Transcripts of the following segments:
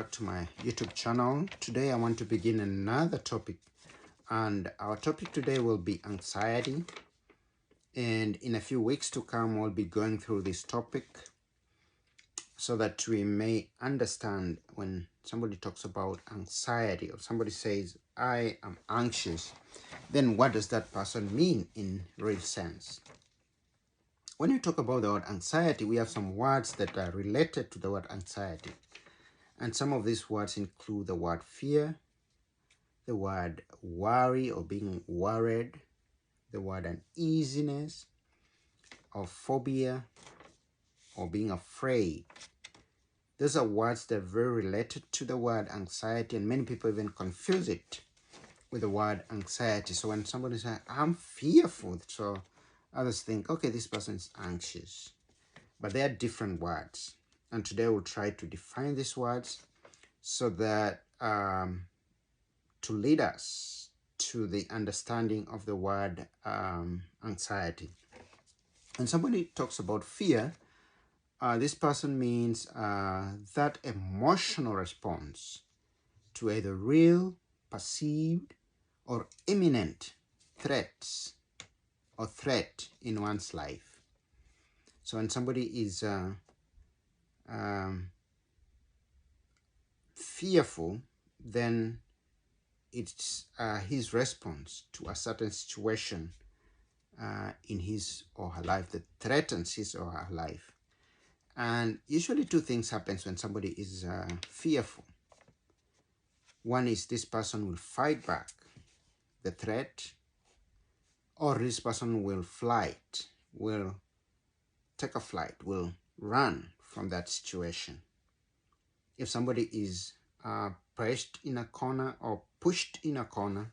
back to my YouTube channel. Today I want to begin another topic, and our topic today will be anxiety. And in a few weeks to come, we'll be going through this topic so that we may understand when somebody talks about anxiety or somebody says, I am anxious, then what does that person mean in real sense? When we talk about the word anxiety, we have some words that are related to the word anxiety. And some of these words include the word fear, the word worry or being worried, the word uneasiness, or phobia, or being afraid. Those are words that are very related to the word anxiety, and many people even confuse it with the word anxiety. So when somebody says, I'm fearful, so others think, okay, this person is anxious. But they are different words. And today we'll try to define these words so that to lead us to the understanding of the word anxiety. When somebody talks about fear, this person means that emotional response to either real, perceived, or imminent threats or threat in one's life. So when somebody is fearful, then it's his response to a certain situation in his or her life that threatens his or her life. And usually two things happens when somebody is fearful. One is this person will fight back the threat, or this person will take a flight, will run from that situation. If somebody is pressed in a corner or pushed in a corner,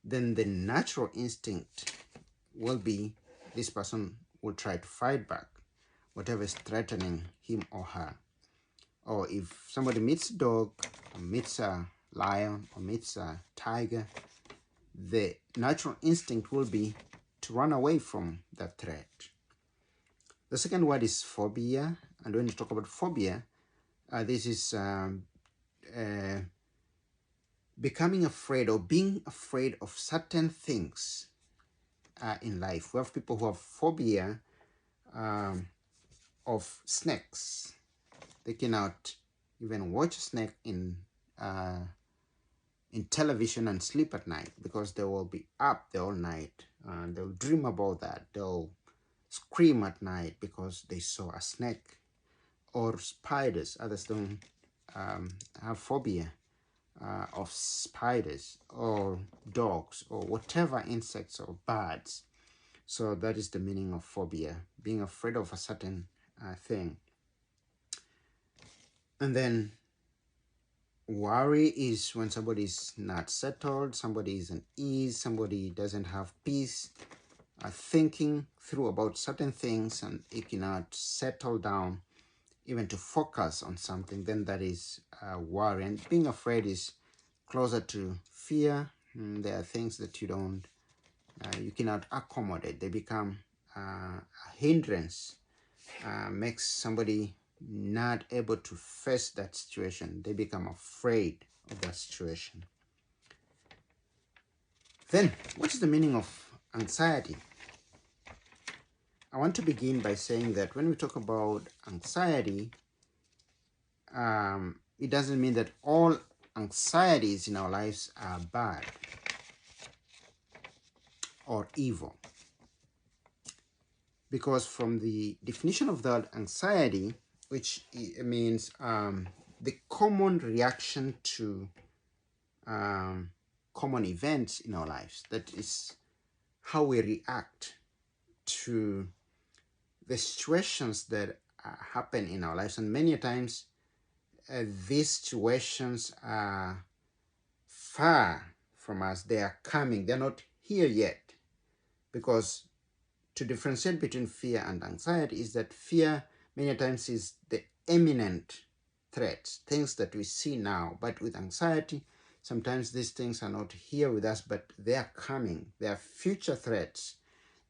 then the natural instinct will be this person will try to fight back whatever is threatening him or her. Or if somebody meets a dog, or meets a lion, or meets a tiger, the natural instinct will be to run away from that threat. The second word is phobia. And when you talk about phobia, this is becoming afraid or being afraid of certain things in life. We have people who have phobia of snakes. They cannot even watch a snake in television and sleep at night because they will be up the whole night and they'll dream about that. They'll scream at night because they saw a snake. Or spiders. Others don't have phobia of spiders or dogs or whatever insects or birds. So that is the meaning of phobia, being afraid of a certain thing. And then worry is when somebody is not settled, somebody is at ease, somebody doesn't have peace, thinking through about certain things, and it cannot settle down even to focus on something, then that is worry. And being afraid is closer to fear. There are things that you cannot accommodate. They become a hindrance, makes somebody not able to face that situation. They become afraid of that situation. Then, what is the meaning of anxiety? I want to begin by saying that when we talk about anxiety, it doesn't mean that all anxieties in our lives are bad or evil. Because from the definition of that anxiety, which means the common reaction to common events in our lives, that is how we react to the situations that happen in our lives. And many times these situations are far from us. They are coming. They're not here yet. Because to differentiate between fear and anxiety is that fear many times is the imminent threats, things that we see now. But with anxiety, sometimes these things are not here with us, but they are coming. They are future threats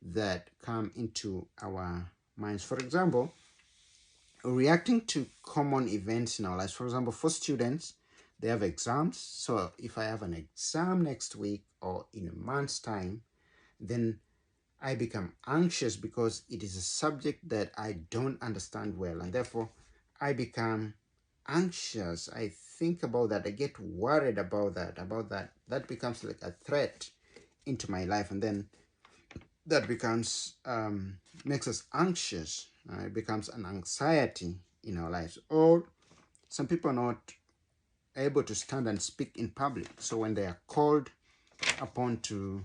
that come into our minds. For example, reacting to common events in our lives. For example, for students, they have exams. So if I have an exam next week or in a month's time, then I become anxious because it is a subject that I don't understand well, and therefore I become anxious. I think about that. I get worried about that. That becomes like a threat into my life, and then that becomes makes us anxious. It becomes an anxiety in our lives. Or some people are not able to stand and speak in public, so when they are called upon to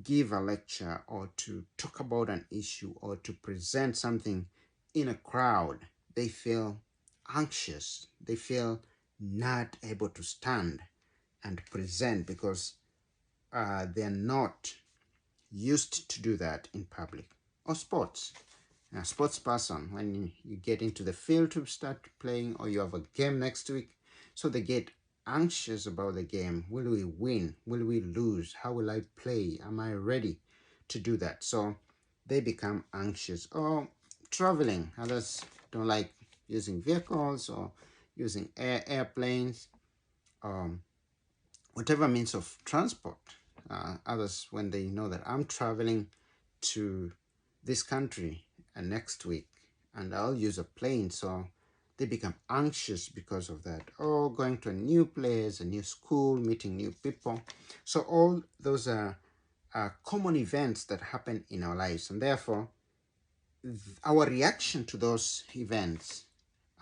give a lecture or to talk about an issue or to present something in a crowd, they feel anxious. They feel not able to stand and present because they're not used to do that in public. Or sports. A sports person, when you get into the field to start playing or you have a game next week, so they get anxious about the game. Will we win? Will we lose? How will I play? Am I ready to do that? So they become anxious. Or traveling. Others don't like using vehicles or using airplanes, whatever means of transport. Others, when they know that I'm traveling to this country next week and I'll use a plane, so they become anxious because of that. Or going to a new place, a new school, meeting new people. So all those are common events that happen in our lives, and therefore our reaction to those events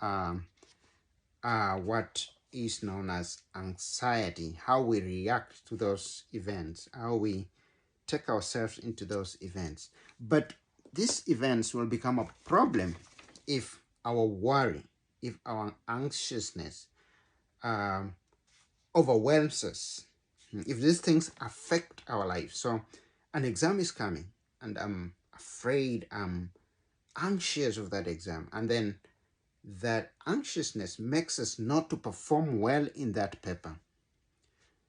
are what is known as anxiety. How we react to those events, how we take ourselves into those events. But these events will become a problem if our worry, if our anxiousness overwhelms us, if these things affect our life. So an exam is coming and I'm afraid, I'm anxious of that exam, and then that anxiousness makes us not to perform well in that paper,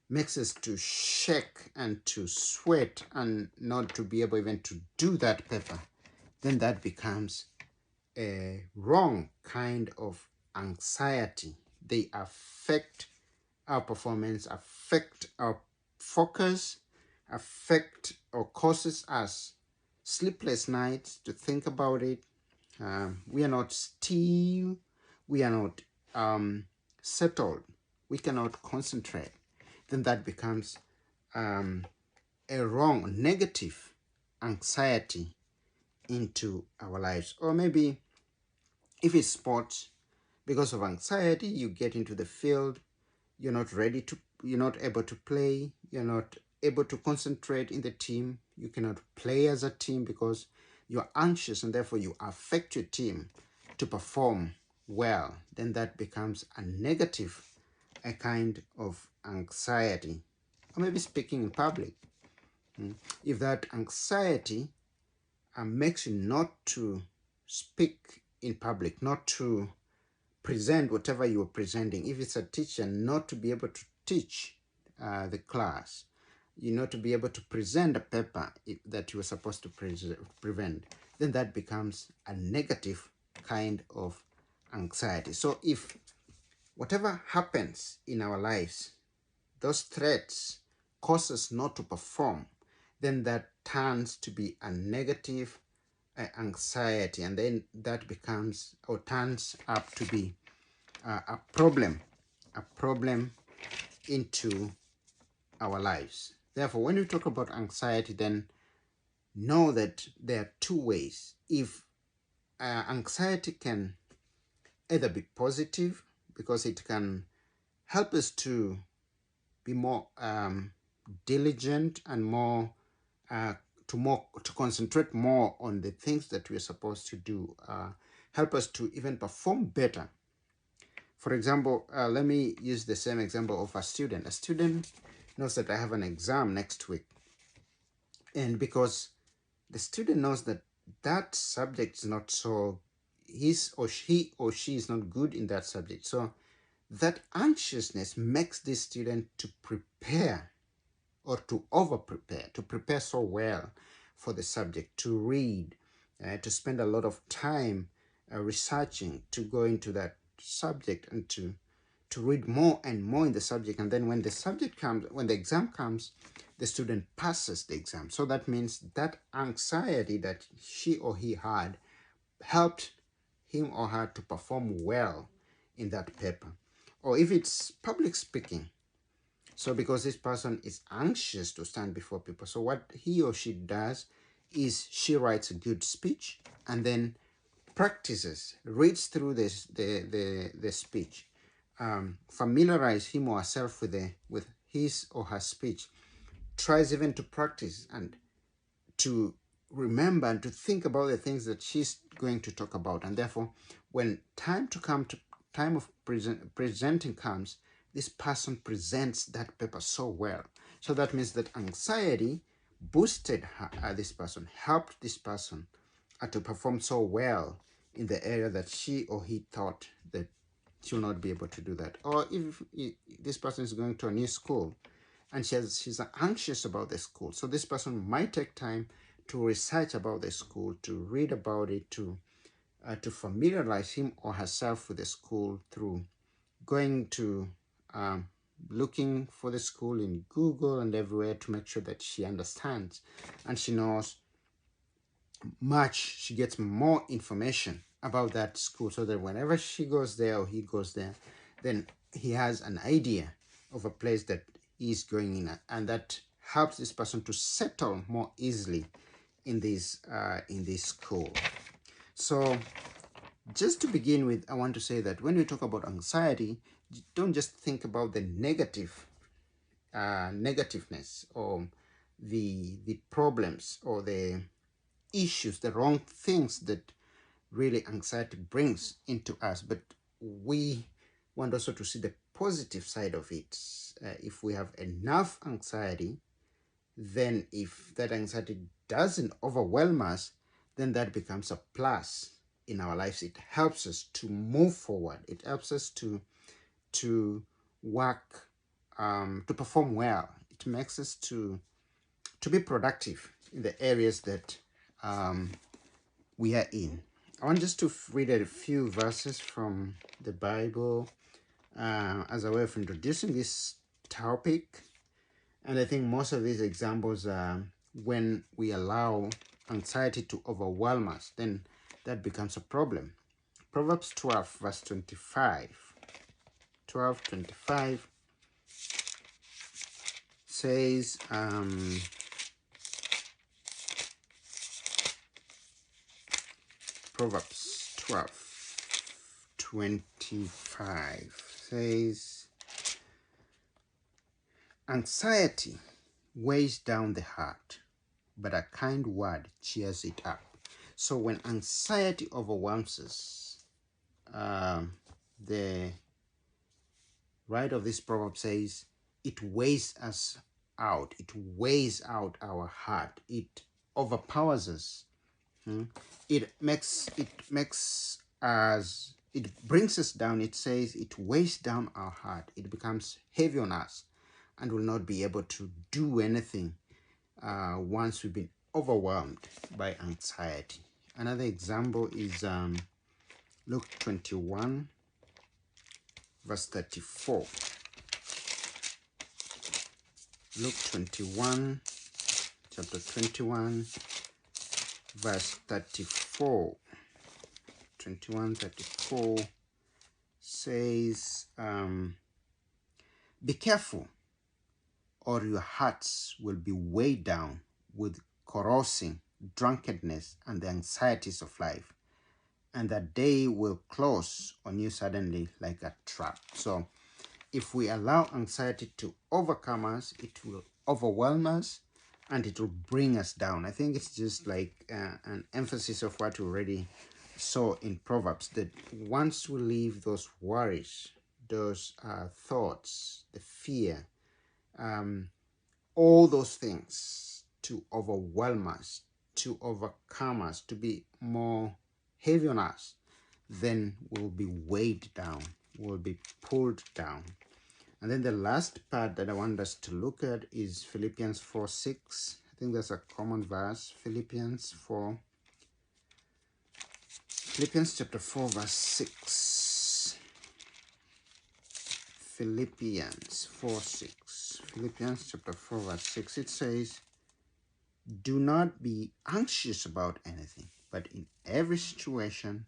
makes us to shake and to sweat and not to be able even to do that paper, then that becomes a wrong kind of anxiety. They affect our performance, affect our focus, affect or causes us sleepless nights to think about it. We are not still, we are not settled, we cannot concentrate. Then that becomes a wrong, negative anxiety into our lives. Or maybe if it's sports, because of anxiety, you get into the field, you're not ready to, you're not able to play, you're not able to concentrate in the team, you cannot play as a team because you're anxious, and therefore you affect your team to perform well. Then that becomes a negative, a kind of anxiety. Or maybe speaking in public. If that anxiety makes you not to speak in public, not to present whatever you are presenting. If it's a teacher, not to be able to teach the class, you know, to be able to present a paper that you were supposed to prevent, then that becomes a negative kind of anxiety. So if whatever happens in our lives, those threats cause us not to perform, then that turns to be a negative anxiety, and then that becomes or turns up to be a problem into our lives. Therefore, when we talk about anxiety, then know that there are two ways. If anxiety can either be positive because it can help us to be more diligent and more to concentrate more on the things that we're supposed to do, help us to even perform better. For example, let me use the same example of a student. A student knows that I have an exam next week, and because the student knows that that subject is not so, he or she is not good in that subject, so that anxiousness makes this student to prepare or to over prepare, to prepare so well for the subject, to read, to spend a lot of time researching, to go into that subject and to read more and more in the subject. And then when the subject comes, when the exam comes, the student passes the exam. So that means that anxiety that she or he had helped him or her to perform well in that paper. Or if it's public speaking, so because this person is anxious to stand before people, so what he or she does is she writes a good speech and then practices, reads through the speech, familiarize him or herself with his or her speech, tries even to practice and to remember and to think about the things that she's going to talk about. And therefore, when time of presenting comes, this person presents that paper so well. So that means that anxiety boosted this person, helped this person to perform so well in the area that she or he thought that she will not be able to do that. Or if this person is going to a new school and she's anxious about the school, so this person might take time to research about the school, to read about it, to familiarize him or herself with the school through going to looking for the school in Google and everywhere to make sure that she understands and she knows much, she gets more information about that school, so that whenever she goes there or he goes there, then he has an idea of a place that he's going in, and that helps this person to settle more easily in this school. So just to begin with, I want to say that when we talk about anxiety, don't just think about the negativeness or the problems or the issues, the wrong things that really anxiety brings into us, but we want also to see the positive side of it. If we have enough anxiety, then if that anxiety doesn't overwhelm us, then that becomes a plus in our lives. It helps us to move forward. It helps us to work, to perform well. It makes us to be productive in the areas that we are in. I want just to read a few verses from the Bible as a way of introducing this topic. And I think most of these examples are when we allow anxiety to overwhelm us, then that becomes a problem. Proverbs 12, verse 25. 12:25 says, Proverbs 12:25 says, anxiety weighs down the heart, but a kind word cheers it up. So when anxiety overwhelms us, the writer of this proverb says, it weighs us out. It weighs out our heart. It overpowers us. It brings us down. It says it weighs down our heart. It becomes heavy on us and will not be able to do anything once we've been overwhelmed by anxiety. Another example is Luke 21, verse 34. Luke 21, chapter 21, verse 34. 21:34 says, be careful, or your hearts will be weighed down with carousing, drunkenness, and the anxieties of life, and that day will close on you suddenly like a trap. So if we allow anxiety to overcome us, it will overwhelm us and it will bring us down. I think it's just like an emphasis of what we already saw in Proverbs, that once we leave those worries, those thoughts, the fear, all those things to overwhelm us, to overcome us, to be more heavy on us, then we'll be weighed down, we'll be pulled down. And then the last part that I want us to look at is Philippians 4:6. I think that's a common verse. Philippians Philippians chapter 4 verse 6. Philippians 4:6. Philippians chapter 4 verse 6. It says, do not be anxious about anything, but in every situation,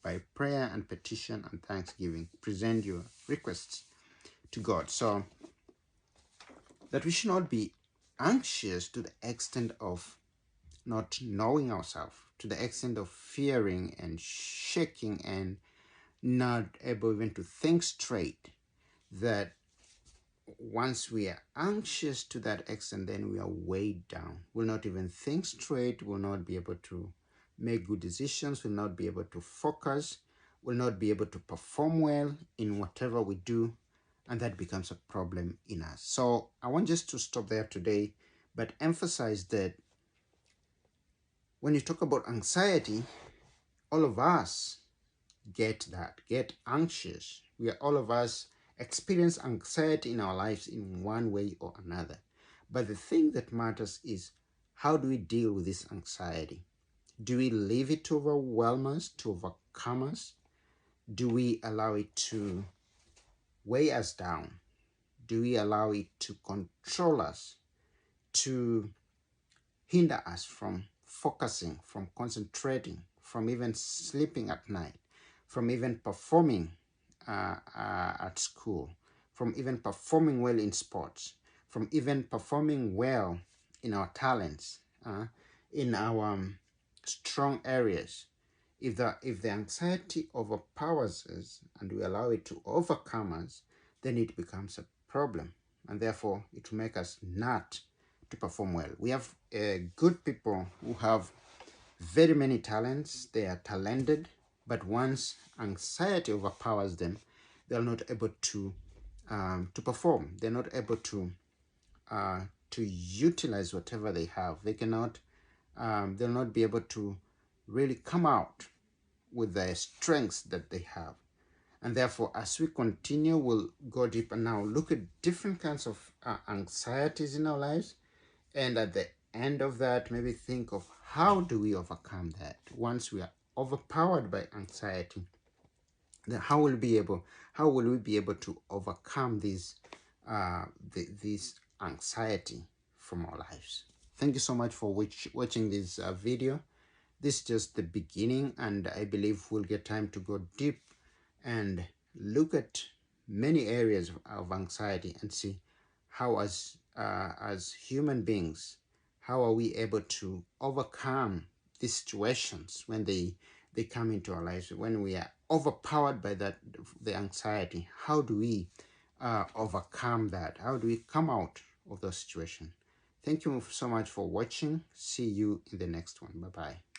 by prayer and petition and thanksgiving, present your requests to God. So that we should not be anxious to the extent of not knowing ourselves, to the extent of fearing and shaking and not able even to think straight, that once we are anxious to that extent, then we are weighed down. We'll not even think straight, we'll not be able to make good decisions, we'll not be able to focus, we'll not be able to perform well in whatever we do, and that becomes a problem in us. So I want just to stop there today, but emphasize that when you talk about anxiety, all of us get anxious. We are all of us experience anxiety in our lives in one way or another. But the thing that matters is, how do we deal with this anxiety? Do we leave it to overwhelm us, to overcome us? Do we allow it to weigh us down? Do we allow it to control us, to hinder us from focusing, from concentrating, from even sleeping at night, from even performing at school, from even performing well in sports, from even performing well in our talents, in our strong areas? If the anxiety overpowers us and we allow it to overcome us, then it becomes a problem, and therefore it will make us not to perform well. We have good people who have very many talents. They are talented, but once anxiety overpowers them, they're not able to perform. They're not able to utilize whatever they have. They cannot. They'll not be able to really come out with the strengths that they have. And therefore, as we continue, we'll go deeper now, look at different kinds of anxieties in our lives, and at the end of that, maybe think of how do we overcome that. Once we are overpowered by anxiety, then how will we be able to overcome this anxiety from our lives? Thank you so much for watching this video. This is just the beginning, and I believe we'll get time to go deep and look at many areas of anxiety and see how, as human beings, how are we able to overcome these situations when they come into our lives, when we are overpowered by the anxiety. How do we overcome that? How do we come out of the situation? Thank you so much for watching. See you in the next one. Bye-bye.